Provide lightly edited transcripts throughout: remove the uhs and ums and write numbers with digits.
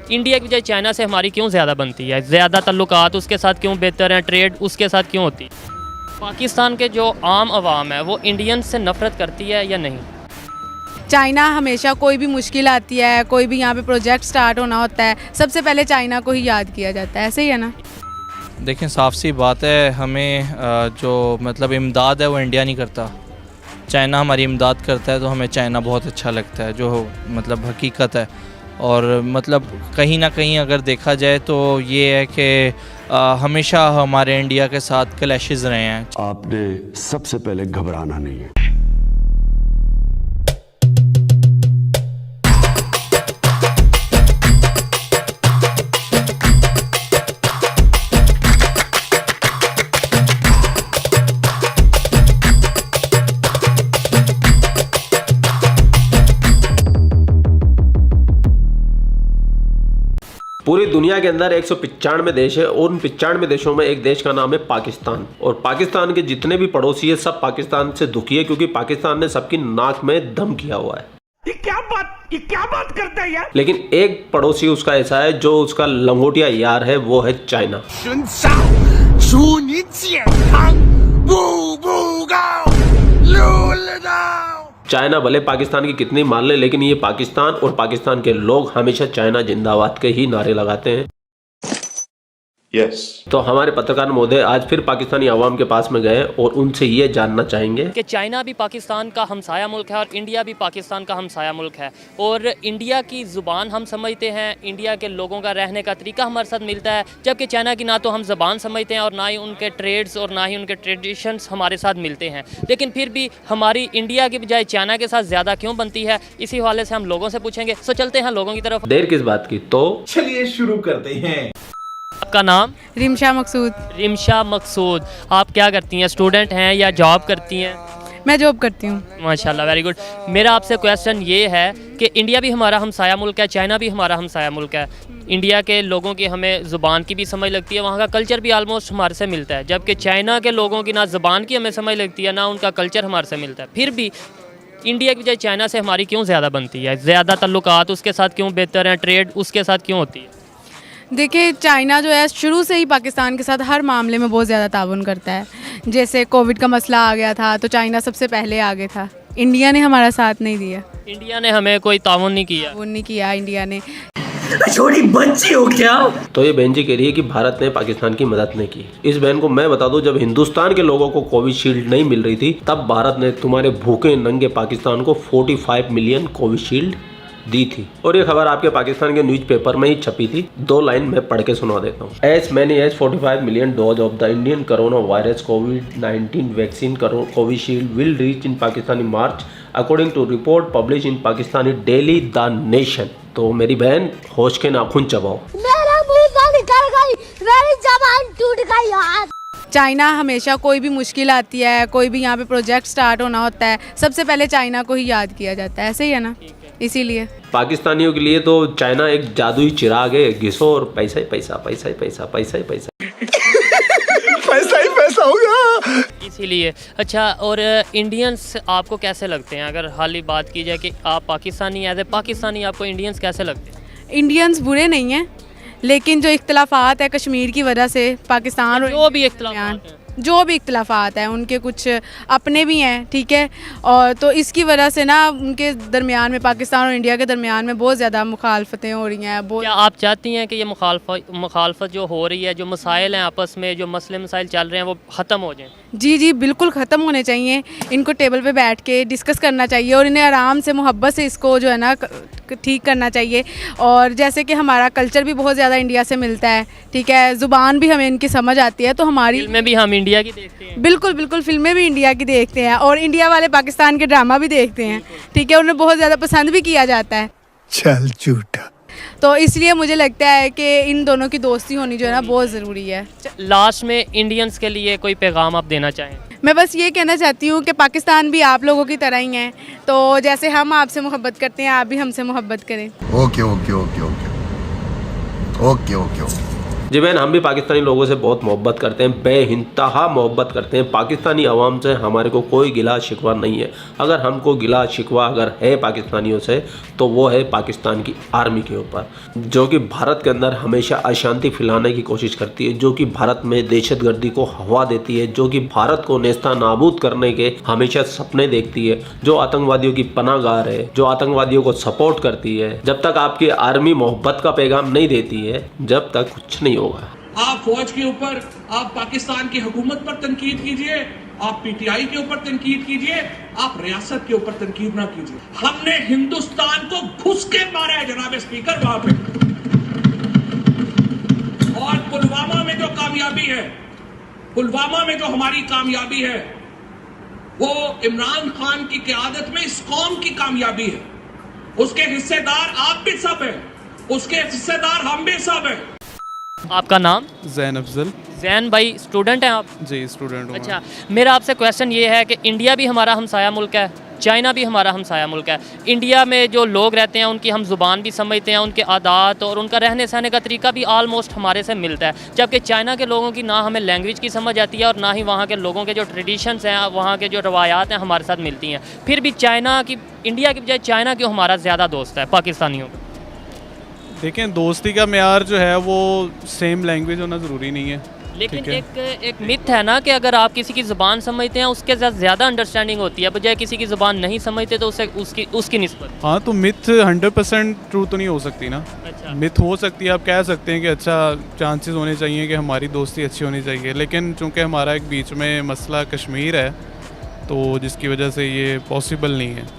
India की बजाय China से हमारी क्यों ज़्यादा बनती है, ज़्यादा ताल्लुकात उसके साथ क्यों बेहतर हैं, ट्रेड उसके साथ क्यों होती है? पाकिस्तान के जो आम आवाम है वो इंडियन से नफ़रत करती है या नहीं? चाइना हमेशा कोई भी मुश्किल आती है, कोई भी यहाँ पे प्रोजेक्ट स्टार्ट होना होता है, सबसे पहले चाइना को ही याद किया जाता है, ऐसे ही है ना। देखें, साफ सी बात है, हमें जो मतलब इमदाद है वो इंडिया नहीं करता, चाइना हमारी इमदाद करता है, तो हमें चाइना बहुत अच्छा लगता है, जो मतलब हकीकत है। और मतलब कहीं ना कहीं अगर देखा जाए तो ये है कि हमेशा हमारे इंडिया के साथ क्लैशेस रहे हैं। आपने सबसे पहले घबराना नहीं है। पूरी दुनिया के अंदर 195 देश है और उन 95 देशों में एक देश का नाम है पाकिस्तान। और पाकिस्तान के जितने भी पड़ोसी है सब पाकिस्तान से दुखी है, क्योंकि पाकिस्तान ने सबकी नाक में दम किया हुआ है। ये क्या बात करता है यार। लेकिन एक पड़ोसी उसका ऐसा है जो उसका लंगोटिया यार है, वो है चाइना। चाइना भले पाकिस्तान की कितनी मान ले, लेकिन ये पाकिस्तान और पाकिस्तान के लोग हमेशा चाइना जिंदाबाद के ही नारे लगाते हैं। Yes. तो हमारे पत्रकार महोदय आज फिर पाकिस्तानी आवाम के पास में गए और उनसे ये जानना चाहेंगे कि चाइना भी पाकिस्तान का हमसाया मुल्क है और इंडिया भी पाकिस्तान का हमसाया मुल्क है, और इंडिया की ज़ुबान हम समझते हैं, इंडिया के लोगों का रहने का तरीका हमारे साथ मिलता है, जबकि चाइना की ना तो हम ज़बान समझते हैं और ना ही उनके ट्रेड्स और ना ही उनके ट्रेडिशंस हमारे साथ मिलते हैं। लेकिन फिर भी हमारी इंडिया की बजाय चाइना के साथ ज़्यादा क्यों बनती है, इसी हवाले से हम लोगों से पूछेंगे। तो चलते हैं लोगों की तरफ। देर किस बात की, तो चलिए शुरू करते हैं। आपका नाम? रिमशा मकसूद। रिमशा मकसूद। आप क्या करती हैं, स्टूडेंट हैं या जॉब करती हैं? मैं जॉब करती हूँ। माशाल्लाह, वेरी गुड। मेरा आपसे क्वेश्चन ये है कि इंडिया भी हमारा हमसाया मुल्क है, चाइना भी हमारा हमसाया मुल्क है। इंडिया के लोगों की हमें ज़ुबान की भी समझ लगती है, वहाँ का कल्चर भी आलमोस्ट हमारे से मिलता है, जबकि चाइना के लोगों की ना ज़ुबान की हमें समझ लगती है ना उनका कल्चर हमारे से मिलता है। फिर भी इंडिया की बजाय चाइना से हमारी क्यों ज़्यादा बनती है, ज़्यादा ताल्लुकात उसके साथ क्यों बेहतर हैं, ट्रेड उसके साथ क्यों होती है? देखिए, चाइना जो है शुरू से ही पाकिस्तान के साथ हर मामले में बहुत ज़्यादा ताउन करता है। जैसे कोविड का मसला आ गया था तो चाइना सबसे पहले आगे था, इंडिया ने हमारा साथ नहीं दिया। इंडिया ने हमें कोई ताउन नहीं किया। वो नहीं किया इंडिया ने। छोटी बच्ची हो क्या? तो ये बहन जी कह रही है कि भारत ने पाकिस्तान की मदद नहीं की। इस बहन को मैं बता दूं, जब हिंदुस्तान के लोगों को कोविशील्ड नहीं मिल रही थी तब भारत ने तुम्हारे भूखे नंगे पाकिस्तान को 45 मिलियन कोविशील्ड दी थी। और ये खबर आपके पाकिस्तान के न्यूज़पेपर में ही छपी थी। 2 लाइन में पढ़ के सुना देता हूँ। As many as 45 million doses of the Indian corona virus कोविड-19 vaccine Covishield will reach in Pakistan in March according to report publish in Pakistani daily the nation. तो मेरी बहन, होश के नाखून चबाओ। मेरा मुंह से निकल गई, मेरी जबान टूट गई यार। चाइना हमेशा कोई भी मुश्किल आती है, कोई भी यहाँ पे प्रोजेक्ट स्टार्ट होना होता है, सबसे पहले चाइना को ही याद किया जाता है, ऐसे ही है ना। इसीलिए पाकिस्तानियों के लिए तो चाइना एक जादुई चिराग है, घिसो और पैसा ही पैसा, पैसा ही पैसा, पैसा ही पैसा, पैसा ही पैसा होगा। इसीलिए। अच्छा, और इंडियंस आपको कैसे लगते हैं? अगर हाल ही बात की जाए कि आप पाकिस्तानी, एज ए पाकिस्तानी आपको इंडियंस कैसे लगते हैं? इंडियंस बुरे नहीं हैं, लेकिन जो इख्तलाफात है कश्मीर की वजह से पाकिस्तान और जो भी इख्तलाफात हैं, जो भी इख्तलाफात हैं उनके कुछ अपने भी हैं, ठीक है, और तो इसकी वजह से ना उनके दरमियान में, पाकिस्तान और इंडिया के दरमियान में बहुत ज़्यादा मुखालफतें हो रही हैं। क्या आप चाहती हैं कि ये मुखालफत जो हो रही है, जो मसाइल हैं आपस में, जो मसले मसाइल चल रहे हैं, वो ख़त्म हो जाएं? जी जी, बिल्कुल ख़त्म होने चाहिए। इनको टेबल पे बैठ के डिस्कस करना चाहिए और इन्हें आराम से मोहब्बत से इसको जो है ना ठीक करना चाहिए। और जैसे कि हमारा कल्चर भी बहुत ज़्यादा इंडिया से मिलता है, ठीक है, ज़ुबान भी हमें इनकी समझ आती है, तो हमारी फिल्में भी हम इंडिया की देखते हैं। बिल्कुल बिल्कुल, फिल्में भी इंडिया की देखते हैं और इंडिया वाले पाकिस्तान के ड्रामा भी देखते हैं, ठीक है, उन्हें बहुत ज़्यादा पसंद भी किया जाता है। चल झूठा। तो इसलिए मुझे लगता है कि इन दोनों की दोस्ती होनी जो है ना बहुत ज़रूरी है। लास्ट में इंडियंस के लिए कोई पैगाम आप देना चाहें? मैं बस ये कहना चाहती हूँ कि पाकिस्तान भी आप लोगों की तरह ही है, तो जैसे हम आपसे मोहब्बत करते हैं आप भी हमसे मोहब्बत करें। Okay okay okay okay okay okay okay. जी बहन, हम भी पाकिस्तानी लोगों से बहुत मोहब्बत करते हैं, बेइंतहा मोहब्बत करते हैं। पाकिस्तानी अवाम से हमारे को कोई गिला शिकवा नहीं है। अगर हमको गिला शिकवा अगर है पाकिस्तानियों से तो वो है पाकिस्तान की आर्मी के ऊपर, जो कि भारत के अंदर हमेशा अशांति फैलाने की कोशिश करती है, जो कि भारत में दहशतगर्दी को हवा देती है, जो कि भारत को नेस्ता नाबूद करने के हमेशा सपने देखती है, जो आतंकवादियों की पनाहगाह है, जो आतंकवादियों को सपोर्ट करती है। जब तक आपकी आर्मी मोहब्बत का पैगाम नहीं देती है, जब तक कुछ नहीं होगा। आप फौज के ऊपर, आप पाकिस्तान की हुकूमत पर तनकीद कीजिए, आप पीटीआई के ऊपर तनकीद कीजिए, आप रियासत के ऊपर तनकीद ना कीजिए। हमने हिंदुस्तान को घुस के मारा है जनाब स्पीकर वहां पे। और पुलवामा में जो कामयाबी है, पुलवामा में जो हमारी कामयाबी है, वो इमरान खान की क़यादत में इस कौम की कामयाबी है। उसके हिस्सेदार आप भी सब हैं, उसके हिस्सेदार हम भी सब हैं। आपका नाम? जैन अफजल। जैन भाई, स्टूडेंट हैं आप? जी, स्टूडेंट हूँ। अच्छा, मेरा आपसे क्वेश्चन ये है कि इंडिया भी हमारा हमसाया मुल्क है, चाइना भी हमारा हमसाया मुल्क है। इंडिया में जो लोग रहते हैं उनकी हम ज़ुबान भी समझते हैं, उनके आदात और उनका रहने सहने का तरीका भी आलमोस्ट हमारे से मिलता है, जबकि चाइना के लोगों की ना हमें लैंग्वेज की समझ आती है और ना ही वहाँ के लोगों के जो ट्रेडिशंस हैं, वहाँ के जो रवायात हैं हमारे साथ मिलती हैं। फिर भी इंडिया की बजाय चाइना क्यों हमारा ज़्यादा दोस्त है पाकिस्तानियों का? देखें, दोस्ती का मेयार जो है वो सेम लैंग्वेज होना ज़रूरी नहीं है, लेकिन एक मिथ है ना कि अगर आप किसी की ज़ुबान समझते हैं उसके साथ ज़्यादा अंडरस्टैंडिंग होती है, बजाय किसी की ज़ुबान नहीं समझते तो उसकी निस्बत। हाँ, तो मिथ 100% ट्रू तो नहीं हो सकती ना। अच्छा। मिथ हो सकती है, आप कह सकते हैं कि अच्छा चांसेस होने चाहिए कि हमारी दोस्ती अच्छी होनी चाहिए, लेकिन चूँकि हमारा एक बीच में मसला कश्मीर है तो जिसकी वजह से ये पॉसिबल नहीं है।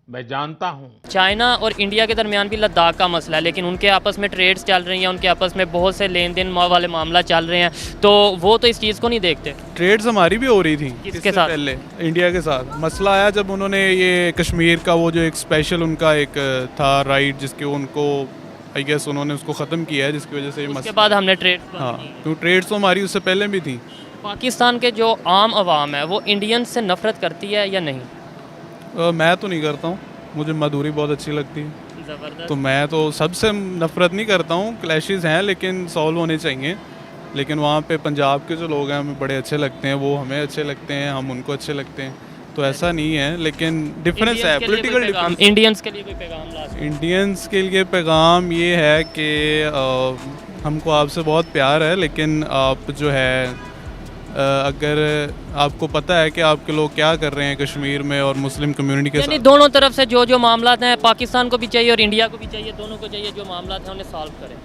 मैं जानता हूँ चाइना और इंडिया के दरमियान भी लद्दाख का मसला है, लेकिन उनके आपस में ट्रेड्स चल रही हैं, उनके आपस में बहुत से लेन देन वाले मामला चल रहे हैं, तो वो तो इस चीज़ को नहीं देखते। ट्रेड्स हमारी भी हो रही थी किसके साथ? पहले इंडिया के साथ। मसला आया जब उन्होंने ये कश्मीर का वो जो एक स्पेशल उनका एक था राइट, जिसके उनको आई गेस उन्होंने उसको ख़त्म किया है, जिसकी वजह से ये उसके बाद हमने ट्रेड। हाँ, क्योंकि ट्रेड्स तो हमारी उससे पहले भी थी। पाकिस्तान के जो आम आवाम है वो इंडियंस से नफरत करती है या नहीं? मैं तो नहीं करता हूँ, मुझे मधुरी बहुत अच्छी लगती है, ज़बरदस्त। तो मैं तो सबसे नफ़रत नहीं करता हूँ। क्लैशेस हैं लेकिन सॉल्व होने चाहिए। लेकिन वहाँ पे पंजाब के जो लोग हैं हमें बड़े अच्छे लगते हैं, वो हमें अच्छे लगते हैं, हम उनको अच्छे लगते हैं, तो ऐसा नहीं है। लेकिन डिफरेंस है, पॉलिटिकल डिफरेंस। इंडियंस के लिए कोई पैगाम लास्ट? इंडियंस के लिए पैगाम ये है कि हमको आपसे बहुत प्यार है, लेकिन आप जो है अगर आपको पता है कि आपके लोग क्या कर रहे हैं कश्मीर में और मुस्लिम कम्युनिटी के यानी साथ, दोनों तरफ से जो मामला हैं पाकिस्तान को भी चाहिए और इंडिया को भी चाहिए, दोनों को चाहिए जो मामला हैं उन्हें सॉल्व करें,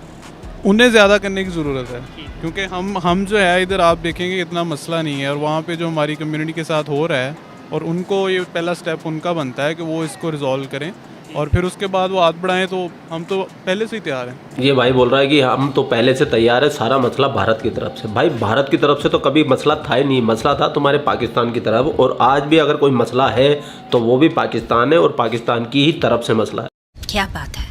उन्हें ज़्यादा करने की ज़रूरत है। क्योंकि हम जो है इधर आप देखेंगे इतना मसला नहीं है, और वहाँ पे जो हमारी कम्युनिटी के साथ हो रहा है, और उनको ये पहला स्टेप उनका बनता है कि वो इसको रिजॉल्व करें, और फिर उसके बाद वो हाथ बढ़ाएं, तो हम तो पहले से ही तैयार हैं। ये भाई बोल रहा है कि हम तो पहले से तैयार है, सारा मसला भारत की तरफ से। भाई भारत की तरफ से तो कभी मसला था ही नहीं, मसला था तुम्हारे पाकिस्तान की तरफ, और आज भी अगर कोई मसला है तो वो भी पाकिस्तान है और पाकिस्तान की ही तरफ से मसला है। क्या बात है?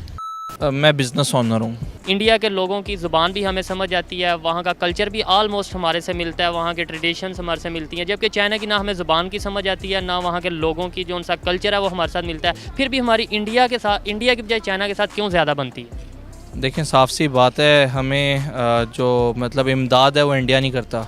मैं बिज़नेस ओनर हूँ। इंडिया के लोगों की ज़ुबान भी हमें समझ आती है, वहाँ का कल्चर भी आलमोस्ट हमारे से मिलता है, वहाँ के ट्रेडिशंस हमारे से मिलती हैं, जबकि चाइना की ना हमें ज़ुबान की समझ आती है, ना वहाँ के लोगों की जो उनका कल्चर है वो हमारे साथ मिलता है। फिर भी हमारी इंडिया की बजाय चाइना के साथ क्यों ज़्यादा बनती है? देखें, साफ सी बात है, हमें जो मतलब इमदाद है वो इंडिया नहीं करता,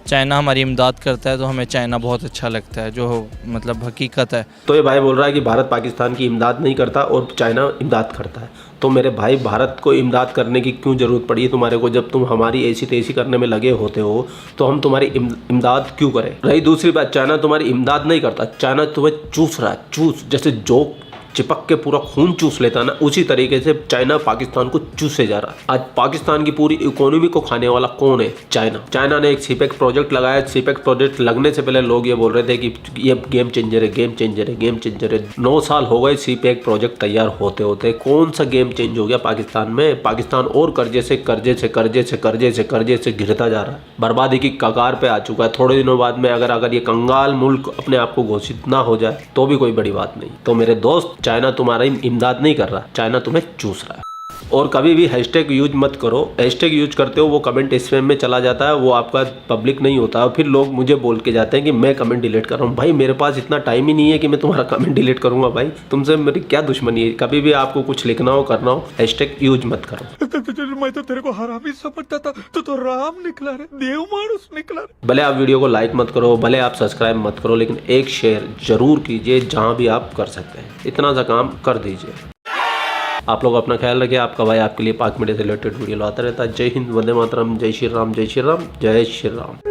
चाइना हमारी इमदाद करता है, तो हमें चाइना बहुत अच्छा लगता है, जो मतलब हकीकत है। तो ये भाई बोल रहा है कि भारत पाकिस्तान की इमदाद नहीं करता और चाइना इमदाद करता है। तो मेरे भाई, भारत को इमदाद करने की क्यों ज़रूरत पड़ी है तुम्हारे को? जब तुम हमारी ऐसी तेज़ी करने में लगे होते हो तो हम तुम्हारी इमदाद क्यों करें? रही दूसरी बात, चाइना तुम्हारी इमदाद नहीं करता, चाइना तुम्हें चूस रहा है, चूस जैसे जोक चिपक के पूरा खून चूस लेता ना, उसी तरीके से चाइना पाकिस्तान को चूसे जा रहा है। आज पाकिस्तान की पूरी इकोनॉमी को खाने वाला कौन है? चाइना। चाइना ने एक सीपेक प्रोजेक्ट लगाया, सीपेक प्रोजेक्ट लगने से पहले लोग ये बोल रहे थे कि ये गेम चेंजर है, गेम चेंजर है, गेम चेंजर है। 9 साल हो गए सीपेक प्रोजेक्ट तैयार होते होते, कौन सा गेम चेंज हो गया पाकिस्तान में? पाकिस्तान और कर्जे से घिरता जा रहा है, बर्बादी की कगार पे आ चुका है। थोड़े दिनों बाद में अगर ये कंगाल मुल्क अपने आप को घोषित ना हो जाए तो भी कोई बड़ी बात नहीं। तो मेरे दोस्त, चाइना तुम्हारी इमदाद नहीं कर रहा, चाइना तुम्हें चूस रहा है। और कभी भी हैशटैग यूज मत करो। हैशटैग यूज करते हो वो कमेंट स्पैम में चला जाता है, वो आपका पब्लिक नहीं होता, और फिर लोग मुझे बोल के जाते हैं कि मैं कमेंट डिलीट कर रहा हूँ। भाई मेरे पास इतना टाइम ही नहीं है कि मैं तुम्हारा कमेंट डिलीट करूंगा। भाई तुमसे मेरी क्या दुश्मनी है। कभी भी आपको कुछ लिखना हो करना हो हैशटैग यूज मत करो। मैं तो तेरे को हरामी समझता था, तो राम निकला रे, देव मानुस निकला रे। भले आप वीडियो को लाइक मत करो, भले आप सब्सक्राइब मत करो, लेकिन एक शेयर जरूर कीजिए जहां भी आप कर सकते हैं। इतना सा काम कर दीजिए। आप लोग अपना ख्याल रखिए। आपका भाई आपके लिए पाक मीडिया से रिलेटेड वीडियो लाता रहता है। जय हिंद, वंदे मातरम, जय श्री राम, जय श्री राम, जय श्री राम।